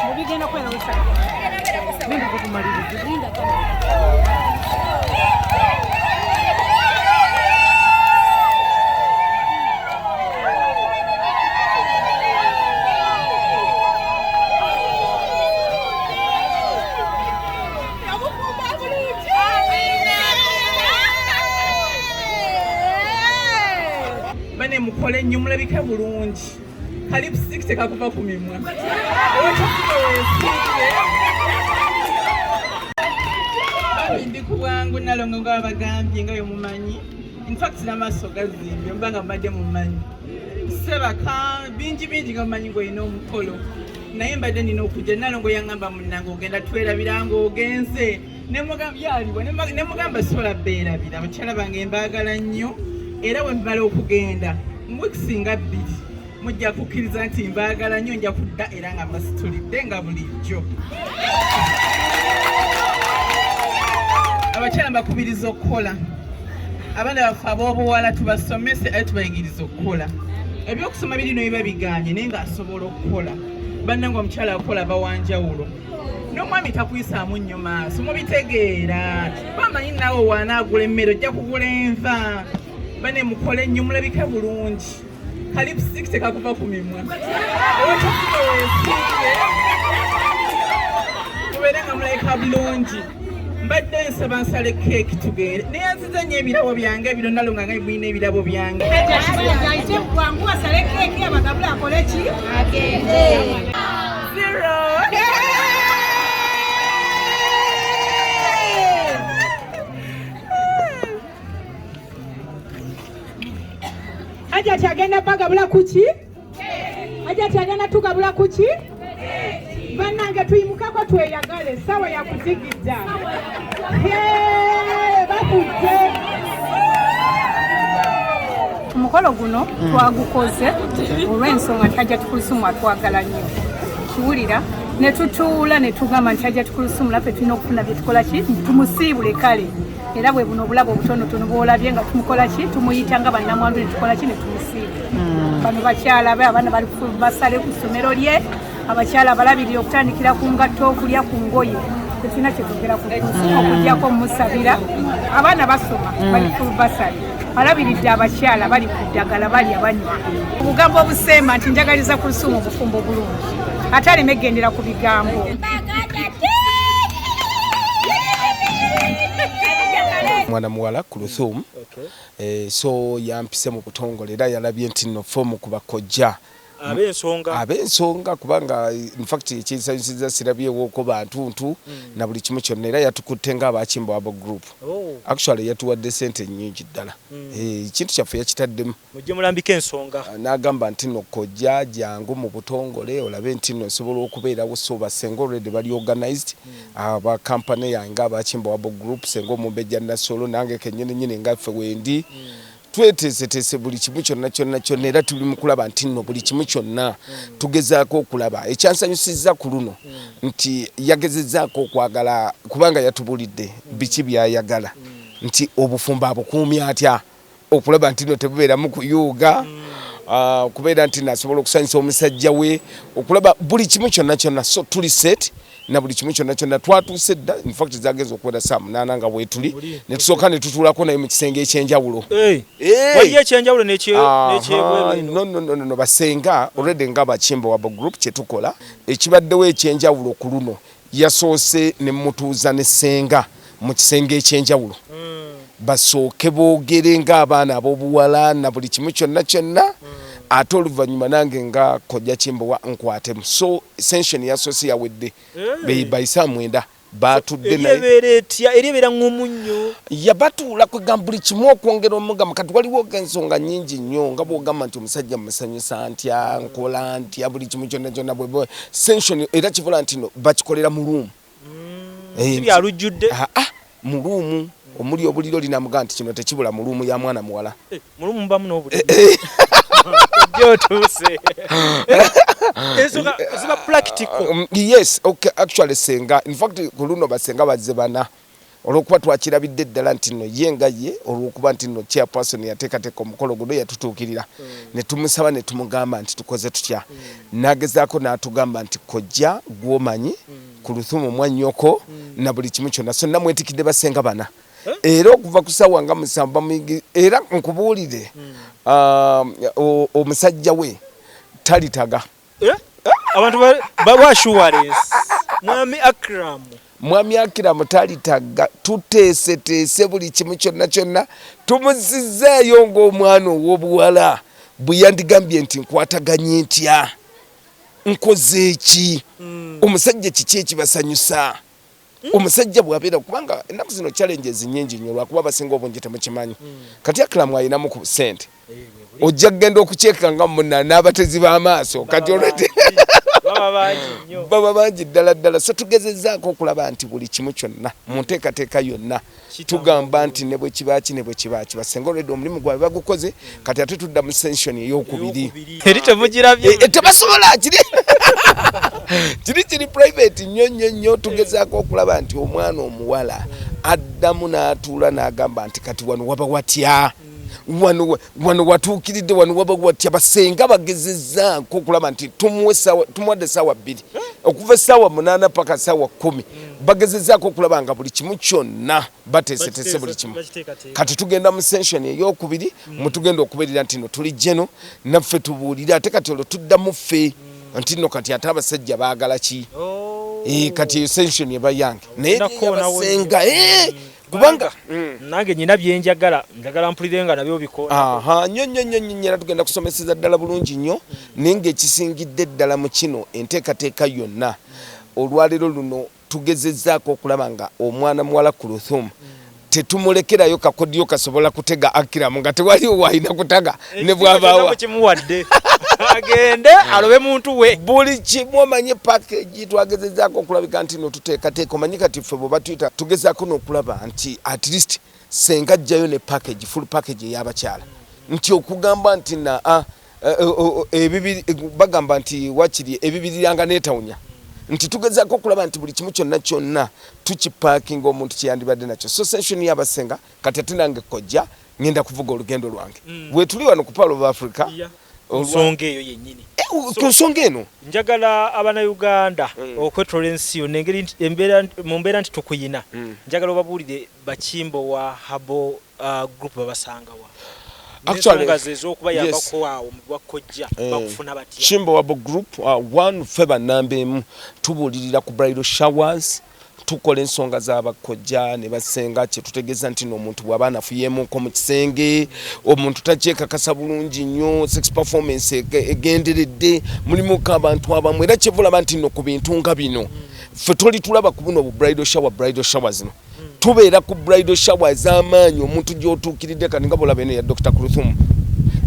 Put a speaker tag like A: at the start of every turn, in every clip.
A: Mubigenda kwera wesa. Nenda kukumaliriza. Linda kama.
B: Bane mukole nnyo mulabike bulungi. Kalibu 6 kakuva ku mimwa. Ndi kubwangu nalongo ng'abagambye nga yomumanyi. In fact n'amaaso gazimbye mbanga mbadde mumanyi. Sebaka bingi nga mumanyi ng'olina omukolo. Naye mbadde nina okujja nalongo yaŋŋamba munnange ogenda twerabira ng'ogenze. Ne mugamba sobola beerabira abakyala bange mbaagala nnyo. Era we mbala okugenda weeks nga 2 mujja kukkiriza nti mbaagala nnyo nja kudda era nga mbasitulidde nga bulijjo. Abakyala mbakubiriza okukola. Abaana baffe ab'obuwala tubasomese ate tubayigiriza okukola. Ebyokusoma birino biba biganye naye ng'asobola okukola. Bannange omukyala akola bawanjawulo. N'omwami takuyisaamu nnyo maaso mubitegeera. Bamanyi naawe waanaagula emmere ojja kugula enva. Bane mukole nnyo mulabike bulungi. Kalibu 6 kakuva ku mimwa. Mubeere nga mulabika bulungi. Mbadde nsaba nsale keeki tugende. Naye nzize nnyo ebirabo byange ebiro nalonga nga mulina ebirabo byange.
A: Ayite bwangu asale keeki abagabula akole ki? Agende.
B: 0.
A: Aja kyagenda bagabula kuki? Aja kyagenda tugabula kuki? Bannange tuyimukako tweyagale sawa ya kuzigiza. Bakujje. Omukolo guno twagukoze olw'ensonga nti Kojja Kuluthum atwagala nnyo. Kiwulira ne tutuula ne tugamba nti Kojja Kuluthum laffe tulina okufuna bye tukola ki tumusiibule kale. Era bwe buno obulabo obutonotono bw'olabye nga tumukola ki tumuyita nga bannamwandu ne tukola ki ne tumusiiba. Bano bakyala be abaana bali basale ku ssomero lye abakyala balabirira okutandikira ku ngatto okulya ku ngoye tetulina kyetugera okugyako musabira abaana basoma bali ku basale balabiridde abakyala bali ku ddagala bali abanywa obugambo obusemba nti njagaliza Kuluthum obufumbo bulungi ate aleme gendera ku bigambo.
C: Mwana muwala Kuluthum so yampise mu butongole era yalabye nti no fomu kuba Kojja ab'ensonga kubanga in fact ekisanyusiza sirabyewo ko bantuntu na buli kimu kyonna era yatukutte ng'aba Kimbowa group. Actually yatuwadde sente nnyingi ddala ekintu kyaffe yakitaddemu
D: mujje mulambika ensonga
C: n'agamba nti no Kojja jangu mu butongole olabe nti no osobola okubeerawo so basenga already bali organized aba company yange aba Kimbowa group senga omumbejja nasolo nange kennyini ngaffe wendi tweteeseteese buli kimu kyonna era tuli mu kulaba nti nno buli kimu kyonna tugezaako okulaba ekyansanyusizza ku luno nti yagezezzaako okwagala kubanga yatubulidde biki byayagala nti obufumbo abukuumya atya okulaba nti nno tebubeeramu kuyuuga kubeera nti nasobola okusanyusa omusajja we okulaba buli kimu kyonna so tuli set na buli kimu kyonna twatuuse dda in fact zagenza okuwera saa 8 nga bwetuli ne tusooka ne tutuulako naye mu kisenge ekyenjawulo.
D: Waliyo ekyenjawulo
C: no basenga already ng'aba Kimbowa group kye tukola ekibaddewo ekyenjawulo ku luno yasoose ne mutuuza ne senga mu kisenge ekyenjawulo basooke boogere ng'abaana ab'obuwala na buli kimu kyonna ate oluvannyuma nange nga Kojja Kimbowa nkwatemu so essential yasoose yawedde bayisa 9 batudde naye
D: eribeera ng'omunnyo
C: yabatuula kwegamba buli kimu okwongera omugamba kati waliwo ensonga nnyingi nnyo nga bw'ogamba nti omusajja musanyusa ntya nkola ntya buli kimu kyonna bwe essential era kivula nti no bakikolera mu luumu
D: byalujjudde
C: mu luumu omuli obuliro linamugamba nti kino tekibula mu luumu ya mwana muwala
D: mu luumu mbamu n'obuliro Jotuse. Ziba practical.
C: Yes, okay, actually senga. In fact, kuluno basenga bazebana. olwokuba twakirabidde ddala nti nno ye nga ye olwokuba nti nno chairperson yateekateeka omukolo guno yatutuukirira ne tumusaba ne tumugamba nti tukoze tutya n'agezaako n'atugamba nti kojja gw'omanyi Kuluthum mwannyoko na buli kimu kyonna so namwetikidde basenga bana era okuva ku ssaawa nga 7 era nkubuulire omusajja we talitaga
D: abantu bashuwarensi
C: mwami Akram talitaga tuteeseteese buli kimu kyonna tumuzizaayo ng'omwana ow'obuwala bwe yandigambye nti nkwataganye ntya nkoze eki omusajja kiki ekibasanyusa omusajja bw'abeera kubanga ennaku zino challenges nnyingi nnyo lwakuba abasinga obungi temukimanyi kati Akram ayinamu ku ssente ojja kugenda okuceeka nga munna n'abatezi b'amaaso kati olwedde baba bangi ddala so tugezezzaako okulaba nti buli kimu kyonna mu nteekateeka yonna tugamba nti ne bwe kibaaki basenga olwedde omulimu gwabwe bagukoze kati ate tudda mu session ey'okubiri
D: eri temugirabye
C: tebasobola kiri private nnyo tugezaako okulaba nti omwana omuwala addamu n'atuula n'agamba nti kati wano waba watya wano watuukiridde wano waba watya basenga bagezezzaako okulaba nti tumuwadde essaawa 2 okuva essaawa 8 paka essaawa 10 bagezezzaako okulaba nga buli kimu kyonna bateeseteese buli kimu kati tugenda mu session ey'okubiri mutugenda okubeerera nti no tuli jeno naffe tubuulire ate kati olwo tuddamu ffe nti no kati ate abasajja baagala ki kati eyo session eba yange naye abasenga kubanga
D: nange nyina byenjagala njagala mpulirenga nabyo bikola
C: nnyo era tugenda kusomeseza ddala bulungi nnyo naye ng'ekisingidde ddala mu kino enteekateeka yonna olwaleero luno tugezezzaako okulaba nga omwana muwala Kuluthum tetumulekerayo kakodyo kasobola kutega Akram nga tewaliwo wayina kutaga ne bw'abaawa
D: kimuwadde agende alobe muntu we
C: buli kimu omanye package twagezezzaako okulabika nti no tuteekateeka omanyi kati ffe bwe batuyita tugezaako n'okulaba nti at least senga ajjayo ne package full package ey'abakyala nti okugamba nti bagamba nti wakiri ebibiriranga neetawunya nti tugezaako okulaba nti buli kimu kyonna tukipaakinga omuntu kyeyandibadde nakyo so session y'abasenga kati ate nange kojja ngenda kuvuga olugendo lwange bwetuli wano ku Pearl of Africa
D: nsonga eyo yennyini
C: ku nsonga eno
D: njagala abannayuganda okwetola ensi yonna engeri mu mbeera nti tukuyina njagala obabuulire Bakimbowa habo group babasangawa
C: Kimbowa group one feba namba emu tubuulirira ku bridal showers tukola ensonga z'abakojja ne basenga kye tutegeeza nti n'omuntu bw'aba anafuyeemuko mu kisenge omuntu takyekakasa bulungi nnyo sex performance egenderedde mulimuko abantu abamu era kyevulaba nti nno ku bintu nga bino ffe toli tulaba ku buno bridal shower zino tubeera ku bridal shower ez'amaanyi omuntu gy'otuukiridde kati nga bw'olaba eno ya Dr. Kuluthum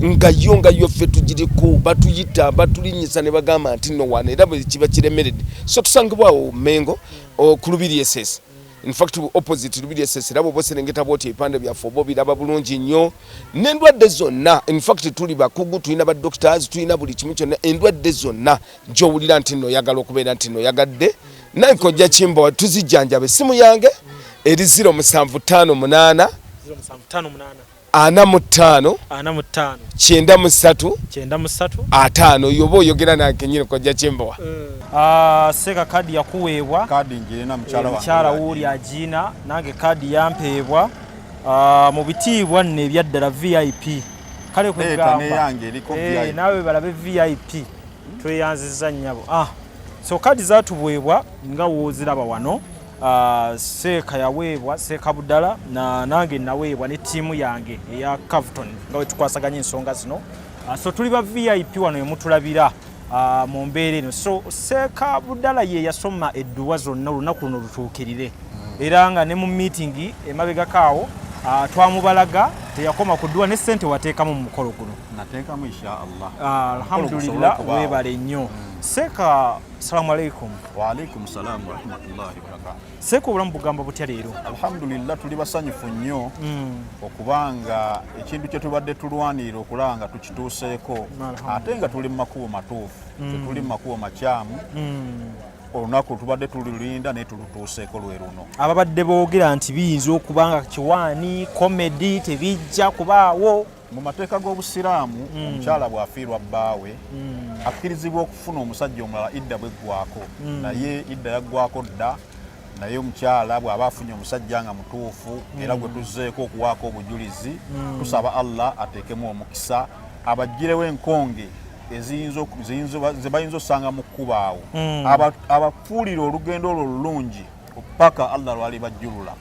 C: nga yo ffe tugiriko batuyita batulinyisa ne bagamba nti nno wano era bwe kiba kiremeredde so tusangibwawo Mengo ku Lubiri SS in fact opposite Lubiri SS era bw'oba oserengeta bw'oti ebipande byaffe oba obiraba bulungi nnyo n'endwadde zonna in fact tuli bakugu tulina badoctors tulina buli kimu kyonna endwadde zonna gy'owulira nti nno oyagala okubeera nti nno oyagadde naye Kojja Kimbowa tuzijjanjabe essimu yange eri 0758 45 93 5 yoba oyogera nange nyine Kojja Kimbowa
D: Seka kadi yakuweebwa
E: kadi njirina
D: mukyala wuli agina nange kadi yampeebwa mu bitiibwa nne ebyaddala VIP kale kwegamba nawe balabe VIP tweyanziza nnyabo so kadi zaatuweebwa nga wooziraba wano Seka yaweebwa Seka Budala nange naweebwa ne ttiimu yange eya Cavuton nga we tukwasaganya ensonga zino so tuli ba VIP wano emutulabira mu mbeera eno so Seka Budala ye yasoma edduwa zonna olunaku luno lutuukirire era nga ne mu meeting emabega kaawo twamubalaga teyakoma ku dduwa ne ssente wateekamu mu mukolo guno
E: nateekamu insha Allah
D: alhamdulillah weebale nnyo Seka salamu alaikum.
E: Wa alaikum salam wa rahmatullahi wa barakatuh.
D: Seka obulamu bugamba butya leero?
E: Alhamdulillah tuli basanyufu nnyo okubanga ekintu kye tubadde tulwanirira okulanga tukituuseeko ate nga tuli mu makubo matuufu tuli mu makubo makyamu olunaku tubadde tulilinda naye tulutuuseeko lwe luno.
D: Ababadde boogera nti biyinza okubanga kiwaani komedi tebijja kubaawo.
E: Mu mateeka g'Obusiraamu omukyala bw'afiirwa bbaawe akkirizibwa okufuna omusajja omulala idda bweggwako naye idda yaggwako dda. Naye omukyala bw'aba afunye omusajja nga mutuufu era gwe tuzzeeko okuwaako obujulizi tusaba Allah ateekemu omukisa abaggirewo enkonge ze bayinza osanga mu kkubo awo abafuulire olugendo olwo olulungi paka Allah lwali bajjulula.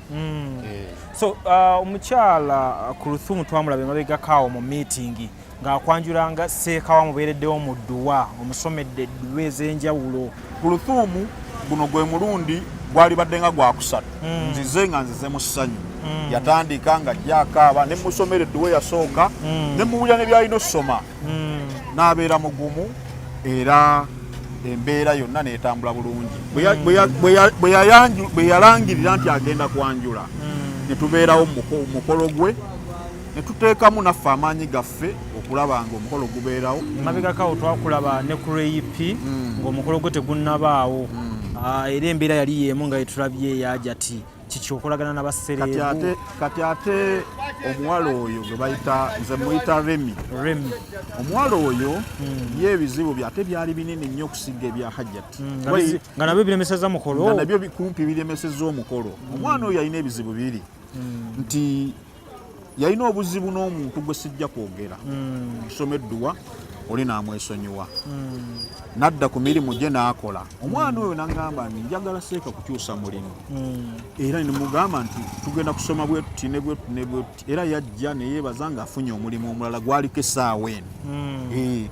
D: So omukyala Kuluthum twamulaba emabegako awo mu meeting ng'akwanjulanga seeka mubeereddewo mu dduwa omusomedde edduwa ez'enjawulo.
E: Kuluthum guno gwe mulundi gwali badde nga gwakusatu nzize nga nzize mu ssanyu yatandika nga jakaaba ne musomera edduwa yasooka ne muwulira ne byalina okusoma n'abeera mugumu era embeera yonna neetambula bulungi. Bwe yalangirira nti agenda kwanjula ne tubeerawo mu mukolo gwe ne tuteekamu naffe amaanyi gaffe okulaba nga omukolo gubeerawo.
D: Mabegakawo twakulaba ne ku RAP ng'omukolo gwe tegunnabaawo era embeera yali yeemu nga yetulabye yaja ati kiki okolagana n'abaserebu.
E: Kati ate omuwala oyo gwe bayita nze muyita Remi. Omuwala oyo ye ebizibu byate byali binene nnyo okusinga ebya Hajjati
D: nga nabyo biremeseza mukolo
E: nga nabyo kumpi biremeseza omukolo. Omwana oyo yalina ebizibu biri nti yalina obuzibu n'omuntu gwe sijja kwogera kusoma edduwa oli n'amwesonyiwa nadda ku mirimu gye n'akola. Omwana oyo n'agamba nti njagala seeka kukyusa mulimu era nemugamba nti tugenda kusoma bwetuti ne bwetuti ne bwetuti era yajja neyeebaza ng'afunye omulimu omulala gwaliko essaawa eno.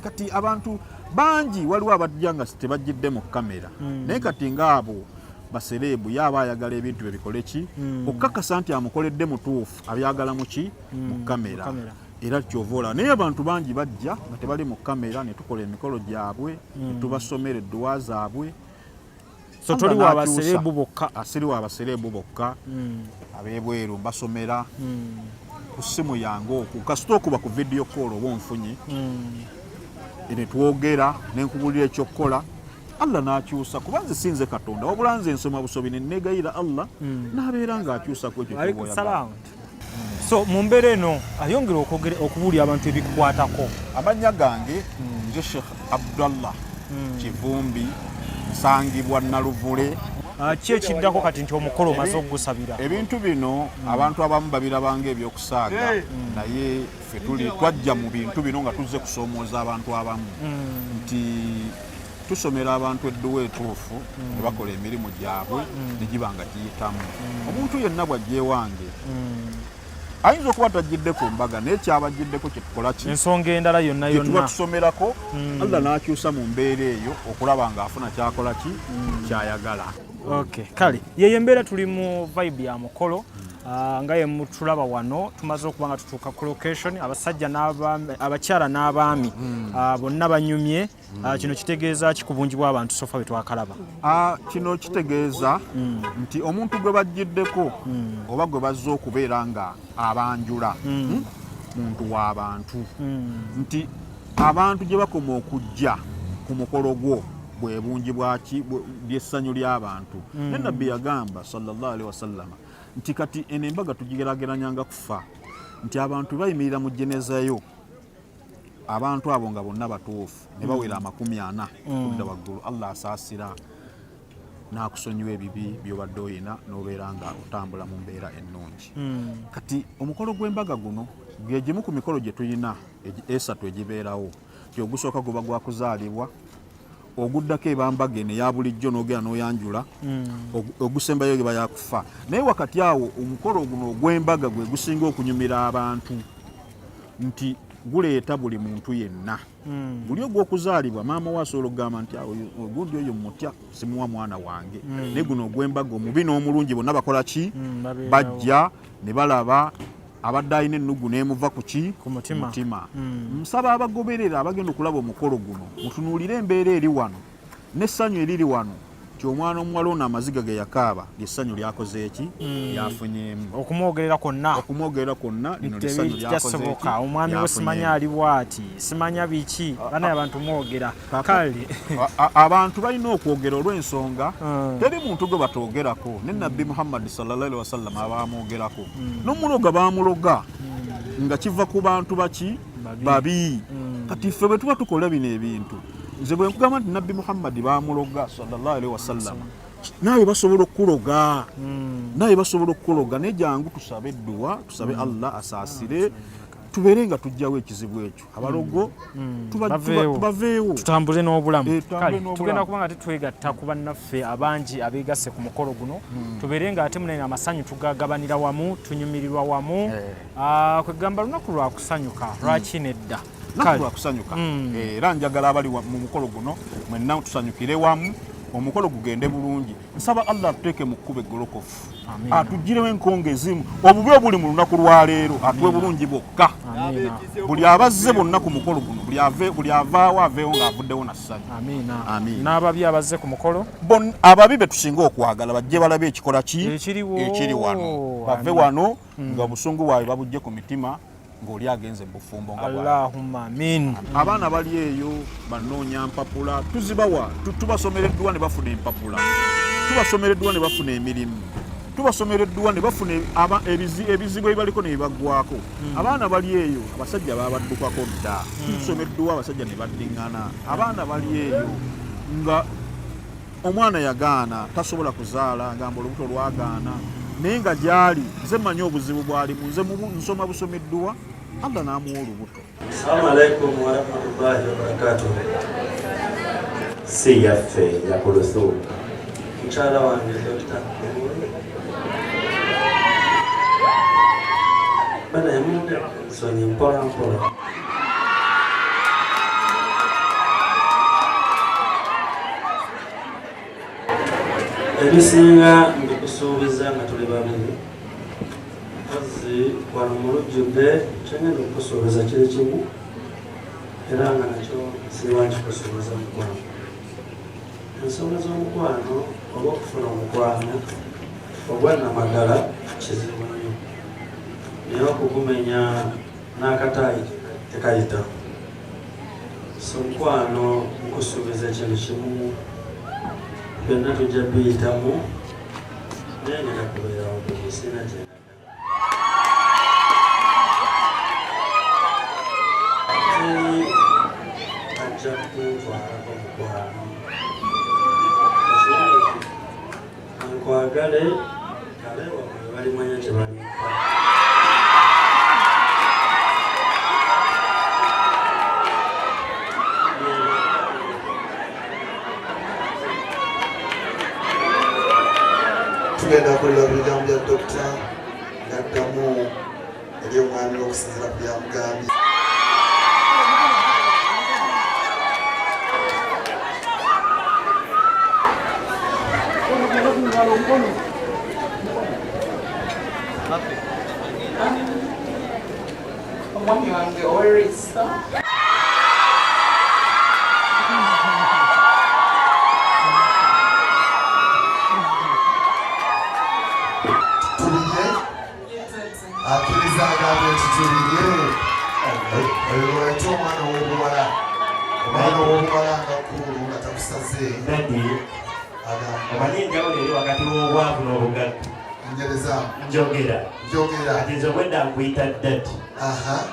E: Kati abantu bangi waliwo abajja nga tebajjidde mu kamera naye kati ng'abo baserebu yaba ayagala ebintu bebikole ki okukakasa nti amukoledde mutuufu abyagala muki mu kamera era kyovoola. Naye abantu bangi bajja nga tebali mu kamera ne tukola emikolo gyabwe ne tubasomera edduwa zaabwe.
D: So toliwo abaserebu bokka?
E: Asiriwo abaserebu bokka ab'ebweru mbasomera ku ssimu yange okwo kasita okuba ku vidiyo call oba onfunye ne twogera ne nkubulira ekyokukola. Allah n'akyusa kuba nze sinze Katonda wabula nze nsoma busobi ne negayira Allah n'abeera ng'akyusa ku ekyo ky'oboyagala.
D: So mu mbeera eno ayongera okubuulira abantu ebikukwatako.
E: Amannya gange nze Sheikh Abdallah Kivumbi nsangibwa Naluvule.
D: Ki ekiddako kati nti omukolo omaze okugusabira? Ebintu
E: bino abantu abamu babirabanga ebyokusaaga naye ffe twajja mu bintu bino nga tuzze kusoomooza abantu abamu nti tusomera abantu edduwa etuufu ne bakola emirimu gyabwe ne giba nga giyitamu. Omuntu yenna bw'ajja ewange ayinza okuba tajjidde ku mbaga naye kyabajjiddeko kyetukola ki
D: ensonga endala yonna
E: tuba tusomerako Allah n'akyusa mu mbeera eyo okulaba ng'afuna kyakola ki kyayagala.
D: Kale yeyo embeera tuli mu vibe ya mukolo nga ye mutulaba wano tumaze okuba nga tutuuka ku location abasajja abakyala n'abaami bonna banyumye. Kino kitegeeza kikubunjibwa abantu sofa bwe twakalaba.
E: Kino kitegeeza nti omuntu gwe bajjiddeko oba gwe bazze okubeera nga abanjula muntu w'abantu nti abantu gye bakoma okujja ku mukolo gwo bwe bungi bwaki by'essanyu ly'abantu. Ne Nabbi yagamba sallallahu alaihi wasallam nti kati eno embaga tugigerageranyanga kufa nti abantu bayimirira mu jenezayo abantu abo nga bonna batuufu ne bawera 40 kudda waggulu. Allah asaasira n'akusonyiwa ebibi by'obadde oyina n'obeera nga otambula mu mbeera ennungi. Kati omukolo gw'embaga guno gegimu ku mikolo gye tulina esatu egibeerawo. Ogusooka guba gwa kuzaalibwa, oguddako ebambaga eno eya bulijjo n'ogera n'oyanjula, ogusembayo geba yakufa. Naye wakati awo omukolo guno ogw'embaga gwe gusinga okunyumira abantu nti guleeta buli muntu yenna. Buli ogw'okuzaalibwa maama we asobola okugamba nti ogundi oyo mutya simuwa mwana wange. Naye guno ogw'embaga omubi n'omulungi bonna bakola ki? Bajja ne balaba abadde alina ennugu n'emuva ku ki? Ku mutima. Nsaba abagoberera abagenda okulaba omukolo guno mutunuulire embeera eri wano n'essanyu eriri wano nti omwana omuwala ono amaziga ge yakaaba lyessanyu lyakoze eki yafunyeemu
D: okumwogerera kwonna lino lyessanyu lyakoze eki omwami we simanya ali bwati simanya biki bana abantu mwogera kale
E: abantu balina okwogera olw'ensonga teri muntu gwe batoogerako ne nabbi Muhammad sallallahu alaihi wasallam abamwogerako n'omuloga bamuloga nga kiva ku bantu baki babi kati ffe bwe tuba tukola bino ebintu nze bwe nkugamba nti nabbi Muhammad bamuloga sallallahu alaihi wasallam nawe basobola okuloga naye jangu tusabe edduwa tusabe Allah asaasire tubeere nga tujjawo ekizibu ekyo abalogo tubaveewo
D: tutambule n'obulamu kale tugenda kuba nga tetwegatta ku bannaffe abangi abeegasse ku mukolo guno tubeere nga ate munene amasanyu tugagabanira wamu tunyumirirwa wamu kwegamba lunaku lwa kusanyuka lwaki nedda
E: lwa kusanyuka era njagala abali mu mukolo guno mwenna tusanyukire wamu omukolo gugende bulungi nsaba Allah atuteeke mu kkubo eggolokofu atuggirewo enkonga ezimu obubi obuli mu lunaku lwa leero atuwe bulungi bwokka buli abazze bonna ku mukolo guno buli avaawo aveewo ng'avuddewo na ssanyu
D: n'ababi abazze ku mukolo
E: ababi be tusinga okwagala bajje balabe ekikola ekiri wano bave wano nga obusungu bwabwe babujje ku mitima ng'oli agenze bufumbo nga
D: Allahumma amin.
E: Abaana bali eyo banoonya mpapula tuzibawa tubasomereddwa ne bafuna empapula tubasomereddwa ne bafuna emirimu tubasomereddwa ne bafuna ebizibu ebibaliko ne bibaggwako abaana bali eyo abasajja babaddukako dda tusomereddwa abasajja ne baddiŋŋana abaana bali eyo nga omwana yagaana tasobola kuzaala ngamba olubuto lwagaana naye nga gyali nze mmanyi obuzibu bwalimu nze nsoma busomeddwa Allah n'amuwa olubuto.
F: Assalamu alaikum warahmatullahi wabarakatuh. Si yaffe ya Kuluthum mukyala wange Dr. bana yamunde nsonyi mpola ebisinga mbikusuubiza nga tuli babiri wano mu lujjudde kyengenda okukusuubiza kiri kimu era nga nakyo siba nkikusuubiza mukwano ensonga z'omukwano oba okufuna omukwano ogwannamaddala kizibu nnyo naye okugumenya n'akataayi tekayita so omukwano nkusuubiza ekintu kimu byonna tujja biyitamu naye ngenda kubeerawo kumusina gye ajja kuntwalako mukwano nkwagale kale wamwe balimanya kye balimpa
G: tugenda kulira bigambo bya dokita ngaddamu eri omwami okusinzira ku byamugambye.
B: Omwami wange olisa
G: akkiriza agambye nti tulirye olwete omwana w'obuwala nga kkulu nga takusaze
F: omanyi enjawulo eri wakati w'obwavu n'obugagga
G: njereza
F: njogera ati nze obwedda nkuyita dati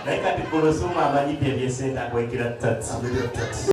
F: naye kati Kuluthum amanyidde ebyesente akwekera tati